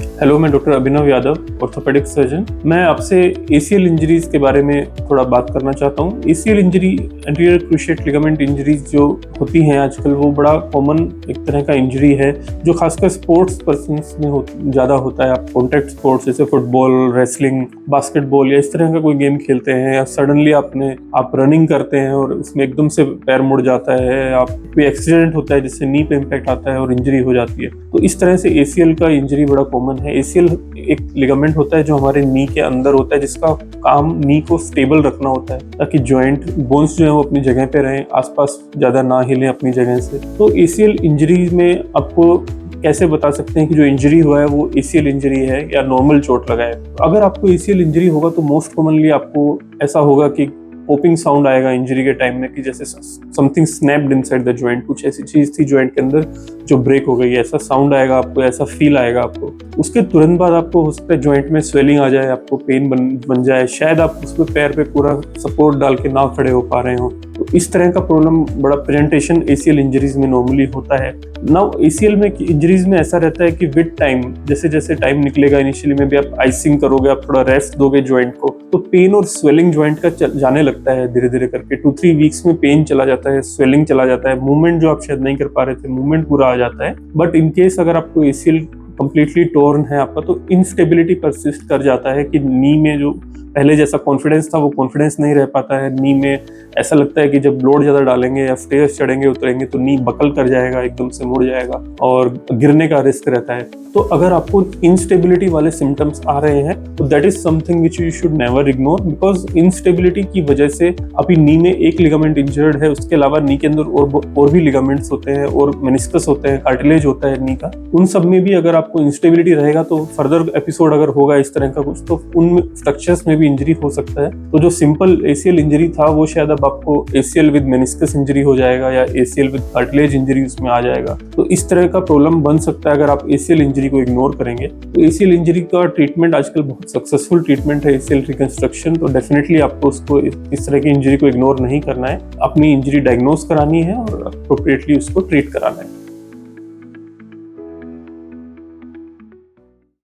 Hello, मैं doctor अभिनव Yadav, orthopaedic surgeon. मैं आपसे एसीएल इंजरीज के बारे में थोड़ा बात करना चाहता हूँ। ACL injury, anterior cruciate ligament injuries जो होती हैं आजकल, वो बड़ा कॉमन एक तरह का इंजरी है जो खासकर स्पोर्ट्स पर्सन्स में ज़्यादा होता है। आप कॉन्टैक्ट स्पोर्ट्स जैसे फुटबॉल, रेसलिंग, बास्केटबॉल या इस तरह का कोई गेम खेलते हैं, या सडनली आप रनिंग करते हैं और उसमें एकदम से पैर मुड़ जाता है, आप कोई एक्सीडेंट होता है जिससे नी पे इम्पैक्ट आता है और इंजरी हो जाती है। तो इस तरह से एसीएल का इंजरी बड़ा कॉमन है। एसीएल एक लिगामेंट होता है जो हमारे नी के अंदर होता है, जिसका काम नी को स्टेबल रखना होता है ताकि जॉइंट बोन्स जो है वो अपनी जगह पे रहें, आसपास ज्यादा ना हिलें अपनी जगह से। तो एसीएल इंजरी में आपको कैसे बता सकते हैं कि जो इंजरी हुआ है वो एसीएल इंजरी है या नॉर्मल चोट लगा है। अगर आपको एसीएल इंजरी होगा तो मोस्ट कॉमनली आपको ऐसा होगा कि पॉपिंग साउंड आएगा इंजरी के टाइम में, कि जैसे something snapped inside the joint, कुछ ऐसी चीज थी जॉइंट के अंदर जो ब्रेक हो गई है, ऐसा साउंड आएगा आपको, ऐसा फील आएगा आपको। उसके तुरंत बाद आपको हो सकता है जॉइंट में स्वेलिंग आ जाए, आपको पेन बन जाए, शायद आप उस पर पैर पे पूरा सपोर्ट डाल के ना खड़े हो पा रहे हो। तो इस तरह का प्रॉब्लम बड़ा प्रेजेंटेशन एसीएल इंजरीज में नॉर्मली होता है। नाउ एसीएल में इंजरीज में ऐसा रहता है कि विद टाइम, जैसे जैसे टाइम निकलेगा, इनिशियली में भी आप आइसिंग करोगे, आप थोड़ा रेस्ट दोगे जॉइंट को, तो पेन और स्वेलिंग जॉइंट का जाने लगता है धीरे धीरे करके। 2-3 वीक्स में पेन चला जाता है, स्वेलिंग चला जाता है, मूवमेंट जो आप शायद नहीं कर पा रहे थे, मूवमेंट पूरा आ जाता है। बट इन केस अगर आपको एसीएल कंप्लीटली टोर्न है आपका, तो इंस्टेबिलिटी परसिस्ट कर जाता है कि नी में जो पहले जैसा कॉन्फिडेंस था वो कॉन्फिडेंस नहीं रह पाता है। नी में ऐसा लगता है कि जब लोड ज्यादा डालेंगे या स्टेयर्स चढ़ेंगे उतरेंगे तो नी बकल कर जाएगा, एकदम से मुड़ जाएगा और गिरने का रिस्क रहता है। तो अगर आपको इंस्टेबिलिटी वाले सिम्टम्स आ रहे हैं तो that is something which you should never ignore, because instability की वजह से अभी नी में एक लिगामेंट इंजर्ड है, उसके अलावा नी के अंदर और भी लिगामेंट्स होते हैं और मेनिस्कस होते हैं, कार्टिलेज होता है नी का। उन सब में भी अगर आपको इंस्टेबिलिटी रहेगा तो फर्दर एपिसोड अगर होगा इस तरह का कुछ, तो उन स्ट्रक्चर्स में भी इंजरी हो सकता है। तो जो सिंपल एसीएल इंजरी था वो शायद अब आपको एसीएल विद मेनिस्कस इंजरी हो जाएगा या एसीएल विद कार्टिलेज इंजरी उसमें आ जाएगा। तो इस तरह का प्रॉब्लम बन सकता है अगर आप एसीएल इंजरी को इग्नोर करेंगे। तो एसीएल इंजरी का ट्रीटमेंट आजकल बहुत सक्सेसफुल ट्रीटमेंट है, एसीएल रिकंस्ट्रक्शन। तो डेफिनेटली आपको उसको इस तरह की इंजरी को इग्नोर नहीं करना है, अपनी इंजरी डायग्नोज करानी है और अप्रोप्रिएटली उसको ट्रीट कराना है।